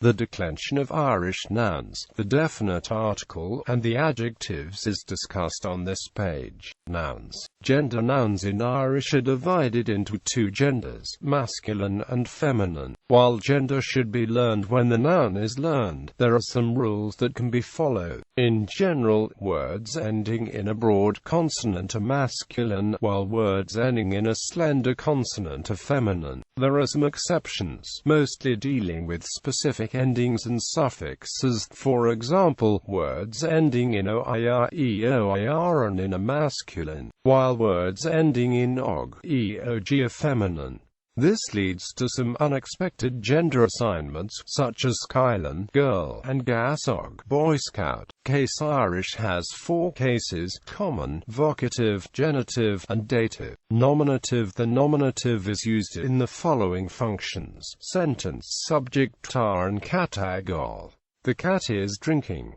The declension of Irish nouns, the definite article, and the adjectives is discussed on this page. Nouns. Gender nouns in Irish are divided into two genders, masculine and feminine. While gender should be learned when the noun is learned, there are some rules that can be followed. In general, words ending in a broad consonant are masculine, while words ending in a slender consonant are feminine. There are some exceptions, mostly dealing with specific endings and suffixes. For example, words ending in oir, eoir are in a masculine, while words ending in og, eog are feminine. This leads to some unexpected gender assignments, such as Skylan, girl, and Gasog, Boy Scout. Case Irish has four cases: common, vocative, genitive, and dative. Nominative. The nominative is used in the following functions: sentence, subject, tar, and catagol. The cat is drinking.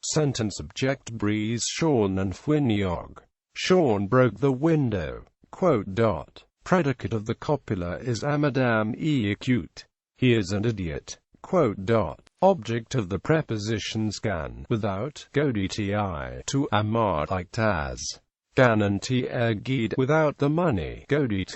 Sentence, object, breeze, Sean and Fwyniog. Sean broke the window. Predicate of the copula is Amadam e acute. He is an idiot. Object of the prepositions gan, without, godti, to, amar, like tas. Gan and t without the money, godti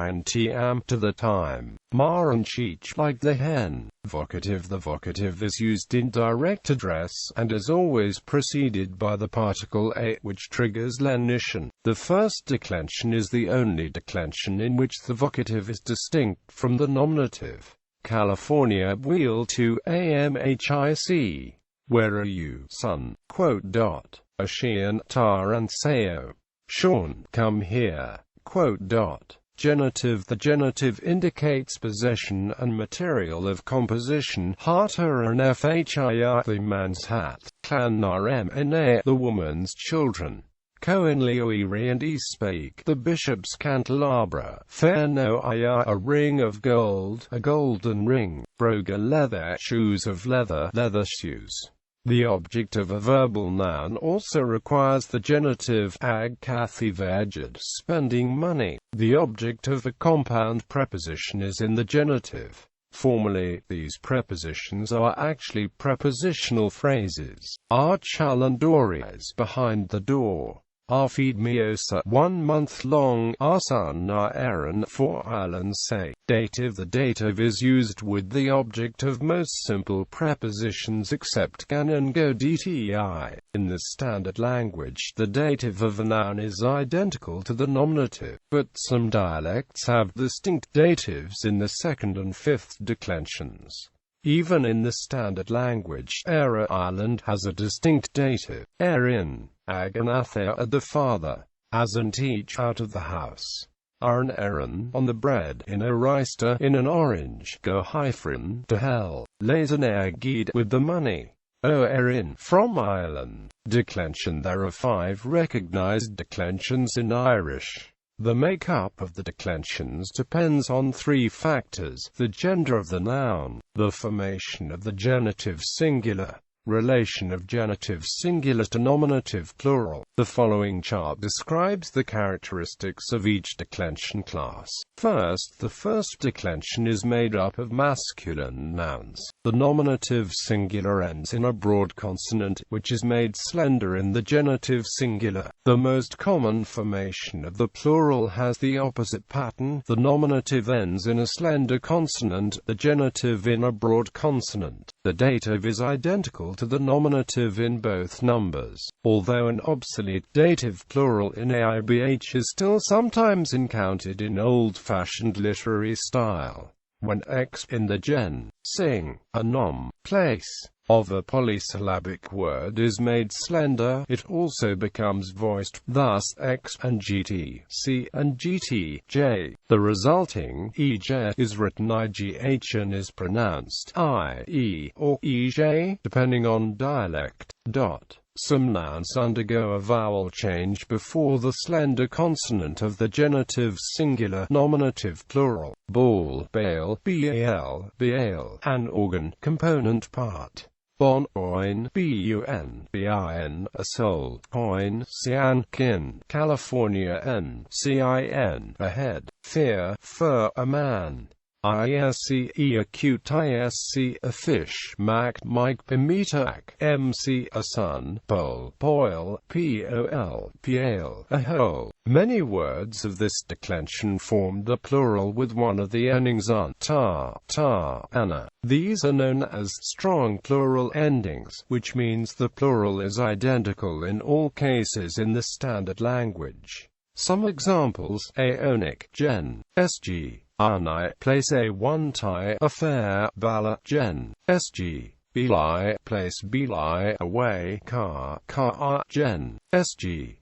and tiam, to the time. Mar and cheech, like the hen. Vocative. The vocative is used in direct address, and is always preceded by the particle a, which triggers lenition. The first declension is the only declension in which the vocative is distinct from the nominative. California, wheel to amhic. Where are you, son? Ashian, tar and sayo. Sean, come here. Genitive. The genitive indicates possession and material of composition. Harter and fhir, the man's hat. Clan rmna, the woman's children. Cohen Leoiri and Eastspake, the bishop's candelabra. Fair no a ring of gold, a golden ring. Broga, leather, shoes of leather, leather shoes. The object of a verbal noun also requires the genitive ag kathy veged, spending money. The object of a compound preposition is in the genitive. Formally, these prepositions are actually prepositional phrases. Our chalandori is behind the door. Our feed meosa 1 month long. Our son na Aaron 4 islands say. Dative. The dative is used with the object of most simple prepositions except gan and go dti. In the standard language, the dative of a noun is identical to the nominative, but some dialects have distinct datives in the second and fifth declensions. Even in the standard language, Era Island has a distinct dative. Erin, Aganatha, the father. As and teach, out of the house. Arn Erin, on the bread. In a reister, in an orange. Go hyphen, to hell. Lazenagid, with the money. O Erin, from Ireland. Declension. There are 5 recognized declensions in Irish. The makeup of the declensions depends on 3 factors: the gender of the noun, the formation of the genitive singular, relation of genitive singular to nominative plural. The following chart describes the characteristics of each declension class. First, the first declension is made up of masculine nouns. The nominative singular ends in a broad consonant, which is made slender in the genitive singular. The most common formation of the plural has the opposite pattern. The nominative ends in a slender consonant, the genitive in a broad consonant. The dative is identical to the nominative in both numbers, although an obsolete dative plural in AIBH is still sometimes encountered in old-fashioned literary style. When x in the gen, sing, a nom, place, of a polysyllabic word is made slender, it also becomes voiced, thus x and gt, c and gt, j. The resulting ej is written igh and is pronounced I, e, or ej, depending on dialect. Some nouns undergo a vowel change before the slender consonant of the genitive singular nominative plural. Ball, bale, bal, bale, an organ, component part. Bon, oin, bun, bin, a soul, coin, cian, kin, California, n, cin, a head, fear, fur, a man. ISC acute ISC a fish mac mic meter MC a sun pole poil pol pale a hole. Many words of this declension form the plural with one of the endings on ta, ana. These are known as strong plural endings, which means the plural is identical in all cases in the standard language. Some examples: aonic, gen, sg, anai, place a1 tie, affair, bala, gen, sg, beli, place beli, away, car, gen, sg,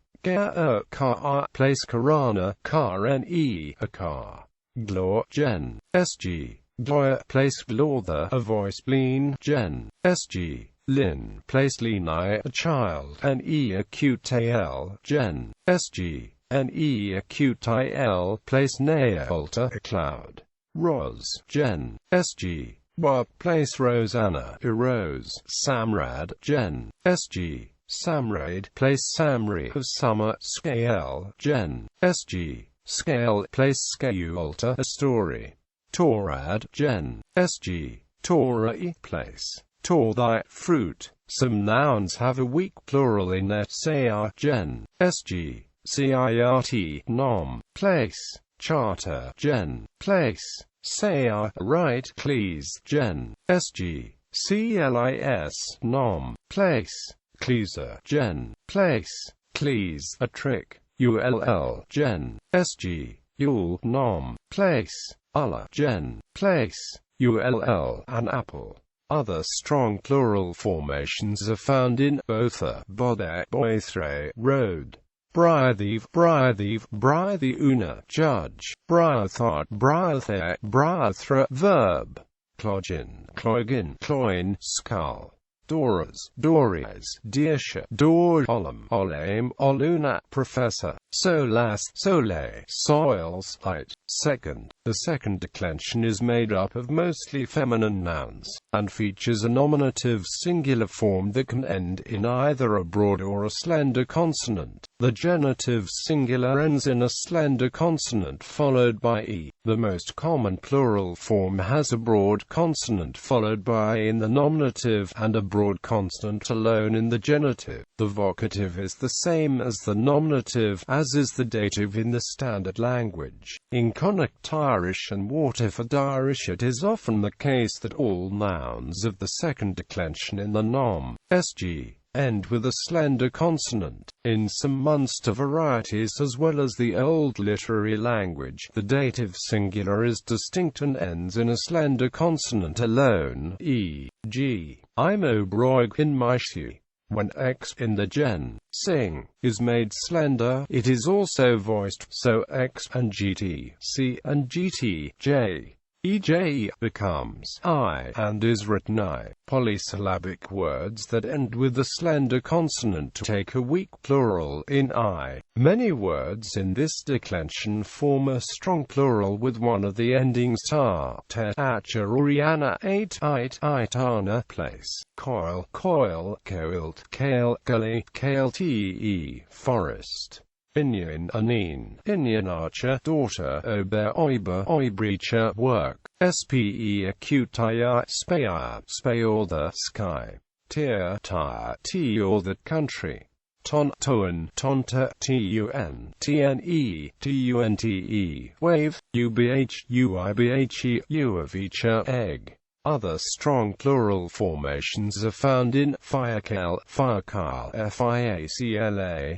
car, place karana, ne, a car, glor, gen, sg, gloria, place glortha, a voice, bleen, gen, sg, lin, place linai, a child, ne acute al, gen, sg, ne acute il, place nea alta, a cloud, ros, gen, sg, wa, place rosanna, eros, samrad, gen, sg, samrade, place samri, of summer, scale, gen, sg, scale, place scale alta, a story, torad, gen, sg, torai, place, tor thy, fruit. Some nouns have a weak plural in their sayar, gen, sg, cirt, nom, place, charter, gen, place, sayar, right, clease, gen, sg, clis, nom, place, cleaser, gen, place, clease, a trick, ull, gen, sg, yule, nom, place, ulla, gen, place, ull, an apple. Other strong plural formations are found in botha, bode, boithre, road, brythive, brythiuna, judge, brythart, brythe, brythra, verb, clogin, cloigin, cloin, skull, doras, dores, dirsha, dor, olum, olame, oluna, professor, solas, sole, soils, light. Second, the second declension is made up of mostly feminine nouns, and features a nominative singular form that can end in either a broad or a slender consonant. The genitive singular ends in a slender consonant followed by e. The most common plural form has a broad consonant followed by in the nominative and a broad consonant alone in the genitive. The vocative is the same as the nominative, as is the dative in the standard language. In Connacht Irish and Waterford Irish it is often the case that all nouns of the second declension in the nom, sg, end with a slender consonant. In some Munster varieties as well as the Old Literary language, the dative singular is distinct and ends in a slender consonant alone, e.g., I'm O'Broig in my shoe. When x in the gen, sing, is made slender, it is also voiced, so x and gt, c and gt, j, ej, becomes I and is written I. Polysyllabic words that end with a slender consonant take a weak plural in I. Many words in this declension form a strong plural with one of the endings ta, te, acha, oriana, ait, itana, place, coil, coilt, kale, gully, te, forest. Inyan, anin, inyanarcha, daughter, ober, oibreacher, work, spe, acutia, spaya, spayortha, sky, tier, tire, tiortha, country, ton, toan, tonta, tun, tne, tunte, wave, ubh, uibhe, uavicha, egg. Other strong plural formations are found in fiacal, fiacla,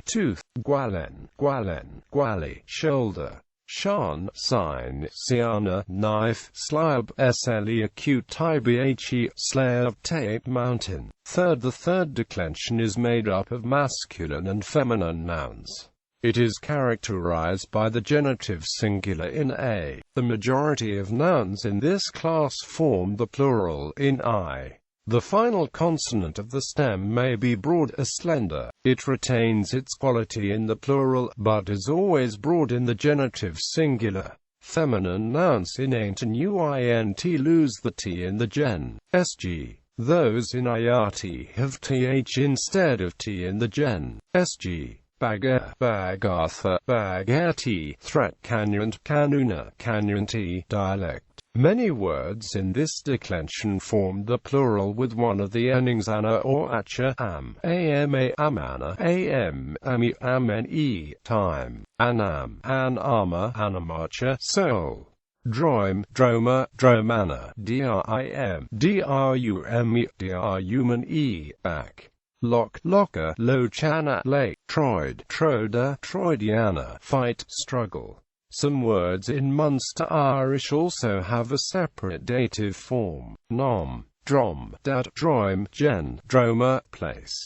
tooth, gwalen, gwali, shoulder, shan, sign, siana, knife, slab, sle, acute, ibhe, slab, tape, mountain. Third, the third declension is made up of masculine and feminine nouns. It is characterized by the genitive singular in a. The majority of nouns in this class form the plural in I. The final consonant of the stem may be broad or slender. It retains its quality in the plural, but is always broad in the genitive singular. Feminine nouns in ant and uint lose the t in the gen, sg. Those in irt have th instead of t in the gen, sg. Bagger, bagartha, bagati, threat, canant, canuna, canunti, dialect. Many words in this declension form the plural with one of the endings ana or acha, am, ama, amana, am, ami, amne, time, anam, anama, anamacha, soul, droim, droma, dromana, drim, drume, druman, back, lock, locker, lochana, lake, troid, troda, troidiana, fight, struggle. Some words in Munster Irish also have a separate dative form: nom, drom, dat, droim, gen, droma, place,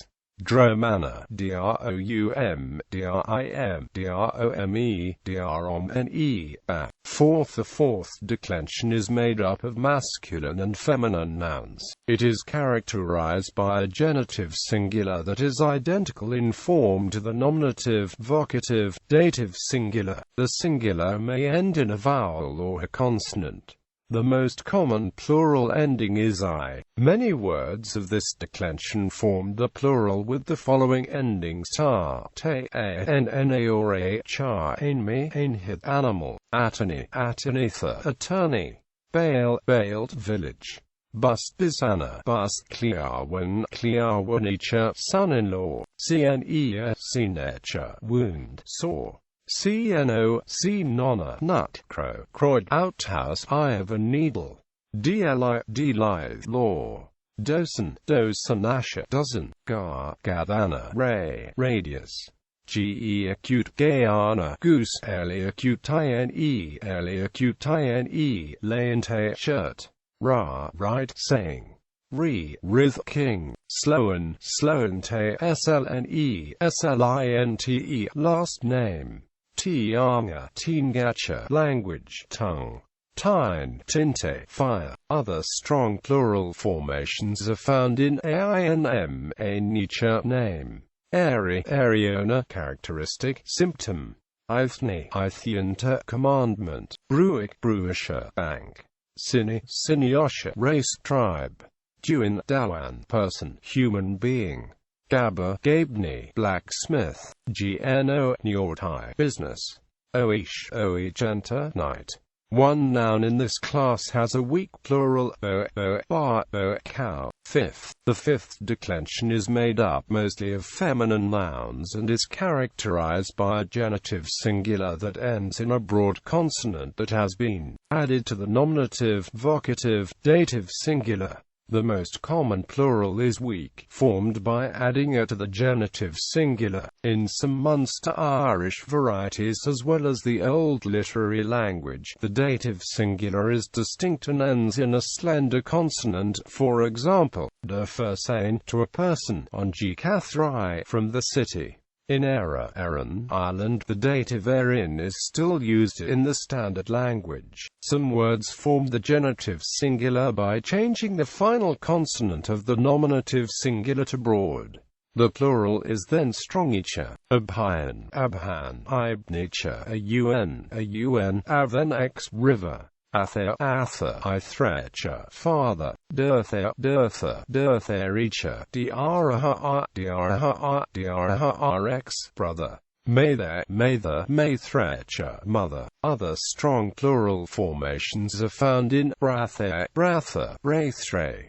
dromana, droum, drim, drome, dromne, back. Fourth, the fourth declension is made up of masculine and feminine nouns. It is characterized by a genitive singular that is identical in form to the nominative, vocative, dative singular. The singular may end in a vowel or a consonant. The most common plural ending is I. Many words of this declension form the plural with the following endings: ta, te, a, n, or a, cha, me, hid, animal, attorney, attorneyther, attorney, bail, bailed, village, bust, bisana, bust, clearwan, clearwanicha, son-in-law, cne, cinecha, wound, saw, cno, nonna, nut, crow, croyd, outhouse, eye of a needle, dli, dlithe, law, dosen, dosanasha, dozen, gar, gadana, ray, radius, ge, acute, gayana, goose, acute-ine, leante, shirt, ra, right, saying, re, rith, king, sloan, sloante, slne, slinte, last name, tianga, tingacha, language, tongue, tine, tinte, fire. Other strong plural formations are found in ainem, a nature, name, airy, ariona, characteristic, symptom, ithne, ithianta, commandment, bruic, bruisha, bank, cine, cineosha, race, tribe, duin, dawan, person, human being, gabba, gabni, blacksmith, gno, neortai, business, oish, oigenta, night. One noun in this class has a weak plural, bar, cow. Fifth. The fifth declension is made up mostly of feminine nouns and is characterized by a genitive singular that ends in a broad consonant that has been added to the nominative, vocative, dative singular. The most common plural is weak, formed by adding a to the genitive singular. In some Munster Irish varieties as well as the Old Literary language, the dative singular is distinct and ends in a slender consonant. For example, de Fursain, to a person, on G Cathrai, from the city. In Erin, Ireland, the dative erin is still used in the standard language. Some words form the genitive singular by changing the final consonant of the nominative singular to broad. The plural is then strongicha, abhayan, abhan, ibnicha, aun, avenex, river, ather, ithrecha, father, dirther, dirthericha, drrx, brother, mather, mathrecha, mother. Other strong plural formations are found in brather, brathre,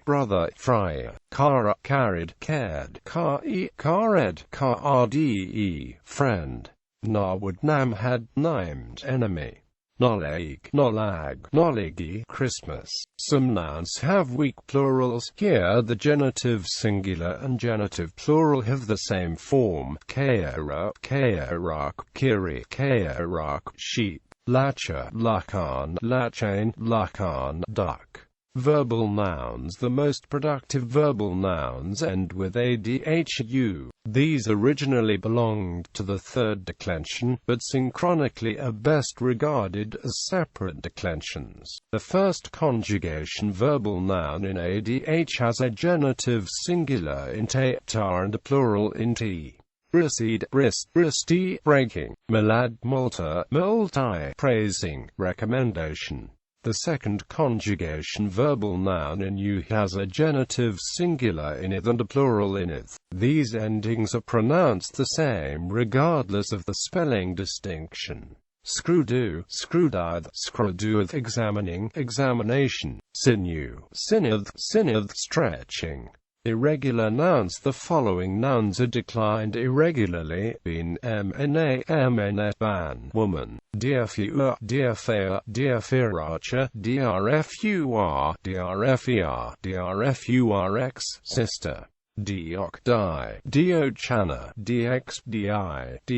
brother, friar, cara, carried, cared, cared, carde, friend, narwood, namhad, named, enemy, noleg, nolagi, Christmas. Some nouns have weak plurals. Here the genitive singular and genitive plural have the same form: kaera, kaerak, kiri, kaerak, sheep, lacha, lacan, lachain, lacan, duck. Verbal nouns. The most productive verbal nouns end with adhu. These originally belonged to the third declension, but synchronically are best regarded as separate declensions. The first conjugation verbal noun in adh has a genitive singular in tar and a plural in t. Recede, brist, bristi, breaking, malad, multa, multi, praising, recommendation. The second conjugation verbal noun in u has a genitive singular in ith and a plural in ith. These endings are pronounced the same regardless of the spelling distinction. screwdo, screwdyth, screwdoeth, examining, examination, sinew, sineth, sineth, stretching. Irregular nouns. The following nouns are declined irregularly: been, mna, ban, woman, dearfua, dearfea, dearfiracha, drfur, drfer, drfurx, sister, diok, die, diochana, dx, di,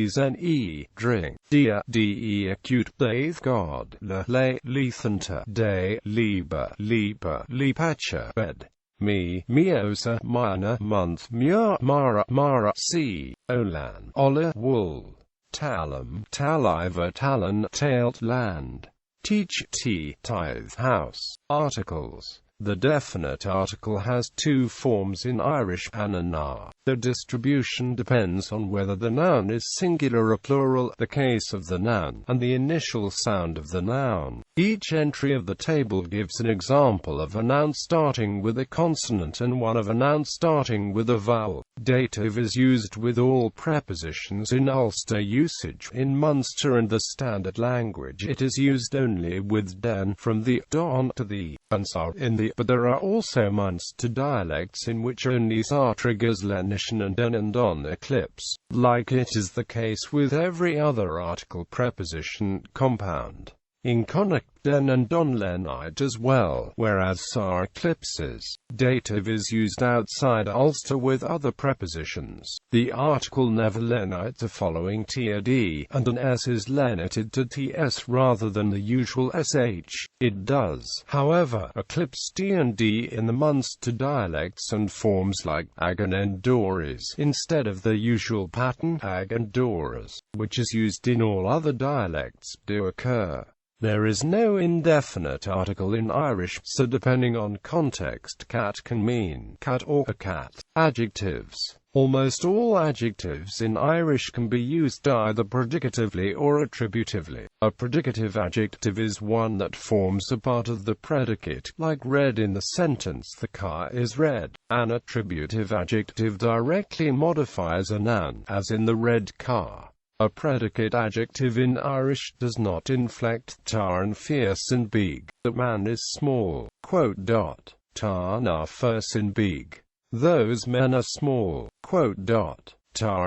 dzne, drink, dia, de, acute, bathe, god, le, lethanta, day, liber, liber, lipacha, bed. Me, Miosa, Mina, month, Mura, Mara, Mara, sea, Olan, Ola, wool, Talum, Taliva, Talon, tailed, land, teach, tea, tithe, house. Articles. The definite article has two forms in Irish: an and a. The distribution depends on whether the noun is singular or plural, the case of the noun, and the initial sound of the noun. Each entry of the table gives an example of a noun starting with a consonant and one of a noun starting with a vowel. Dative is used with all prepositions in Ulster usage. In Munster and the Standard Language it is used only with den, from the don to the, and sa in the, but there are also Munster dialects in which only sa triggers lenition and den and don eclipse, like it is the case with every other article preposition compound. In Connacht, den and don lenite as well, whereas sa eclipses. Dative is used outside Ulster with other prepositions. The article never lenites a following td, and an s is lenited to ts rather than the usual sh. It does, however, eclipse t and d in the Munster dialects and forms like ag and endoras instead of the usual pattern ag and doras, which is used in all other dialects, do occur. There is no indefinite article in Irish, so depending on context cat can mean cat or a cat. Adjectives. Almost all adjectives in Irish can be used either predicatively or attributively. A predicative adjective is one that forms a part of the predicate, like read in the sentence "the car is red." An attributive adjective directly modifies a noun, as in the red car. A predicate adjective in Irish does not inflect tar and fierce and big. The man is small, tar na fierce and big. Those men are small, tar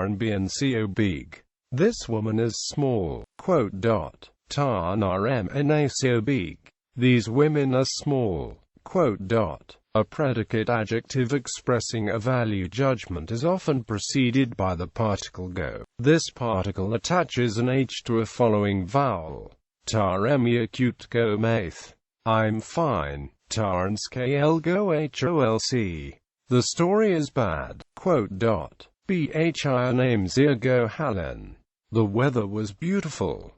and bnco big. This woman is small, tar na mnaco big. These women are small, A predicate adjective expressing a value judgment is often preceded by the particle go. This particle attaches an h to a following vowel. Tar emi acute go maith. I'm fine. Tar and skl go holc. The story is bad. Bhi names go halen. The weather was beautiful.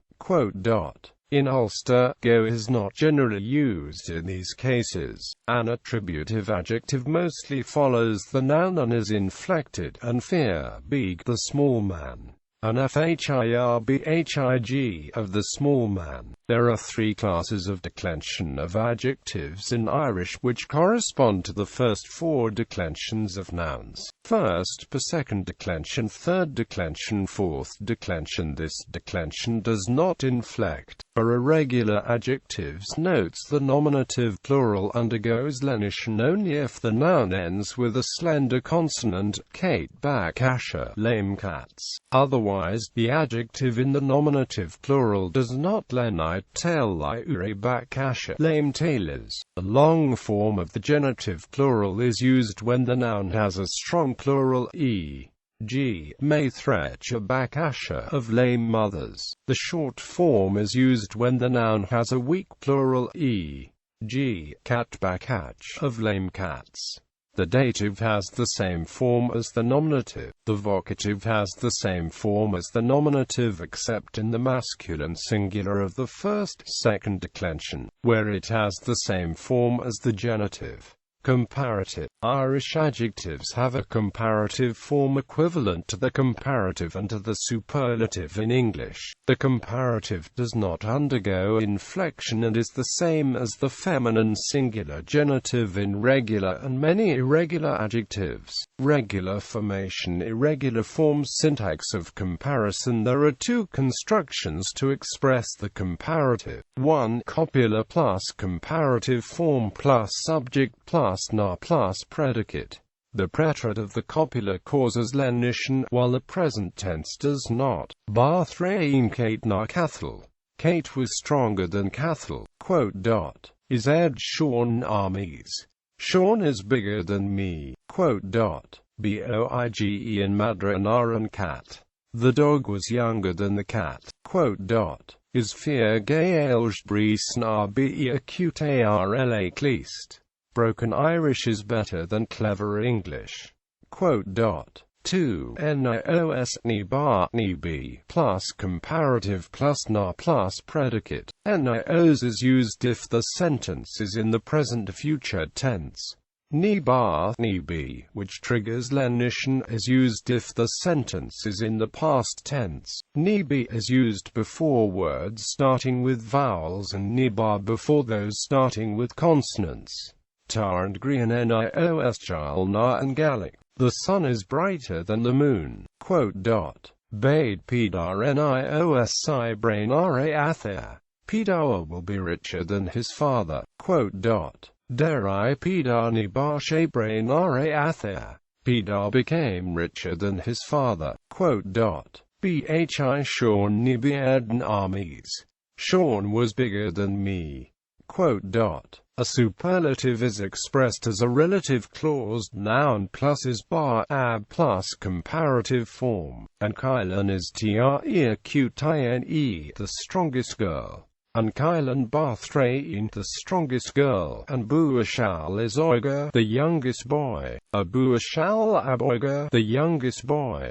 In Ulster, go is not generally used in these cases. An attributive adjective mostly follows the noun and is inflected, and fear, big, the small man. An fhirbhig of the small man. There are three classes of declension of adjectives in Irish which correspond to the first four declensions of nouns. First, per second declension, third declension, fourth declension. This declension does not inflect. For irregular adjectives, notes the nominative plural undergoes lenition only if the noun ends with a slender consonant, Kate back Asher, lame cats. Otherwise, the adjective in the nominative plural does not lenite tail like ure back Asher, lame tailors. The long form of the genitive plural is used when the noun has a strong plural, e.g., may thretch a back Asher of lame mothers. The short form is used when the noun has a weak plural, e.g., cat back hatch of lame cats. The dative has the same form as the nominative. The vocative has the same form as the nominative except in the masculine singular of the first, second declension, where it has the same form as the genitive. Comparative. Irish adjectives have a comparative form equivalent to the comparative and to the superlative in English. The comparative does not undergo inflection and is the same as the feminine singular genitive in regular and many irregular adjectives. Regular formation. Irregular form. Syntax of comparison. There are two constructions to express the comparative. 1. Copular plus comparative form plus subject plus na plus predicate. The preterite of the copula causes lenition, while the present tense does not. Barthrain Kate na Cathal. Kate was stronger than Cathal. Is Ed Sean armies. Sean is bigger than me. Boige in Madranaran cat. The dog was younger than the cat. Is fear gay Aylesbury sna be acute arla cleast. Broken Irish is better than clever English. 2. Nios ni bar ni be plus comparative plus na plus predicate. Nios is used if the sentence is in the present future tense. Ni bar ni be, which triggers lenition, is used if the sentence is in the past tense. Ni be is used before words starting with vowels and ni bar before those starting with consonants. Tar and green nios chal na and Gaelic. The sun is brighter than the moon. Bade Pedar nios si brain ra athea. Pedar will be richer than his father. Deri Pedar ni bar she brain ra athea. Pedar became richer than his father. Bhi Sean ni bearden armies. Sean was bigger than me. A superlative is expressed as a relative claused noun plus is bar ab plus comparative form. Ankylan is treacutine, the strongest girl. Ankylan Barthrain, the strongest girl, and Buashal is Oiga, the youngest boy. A Buashal ab Oiga, the youngest boy.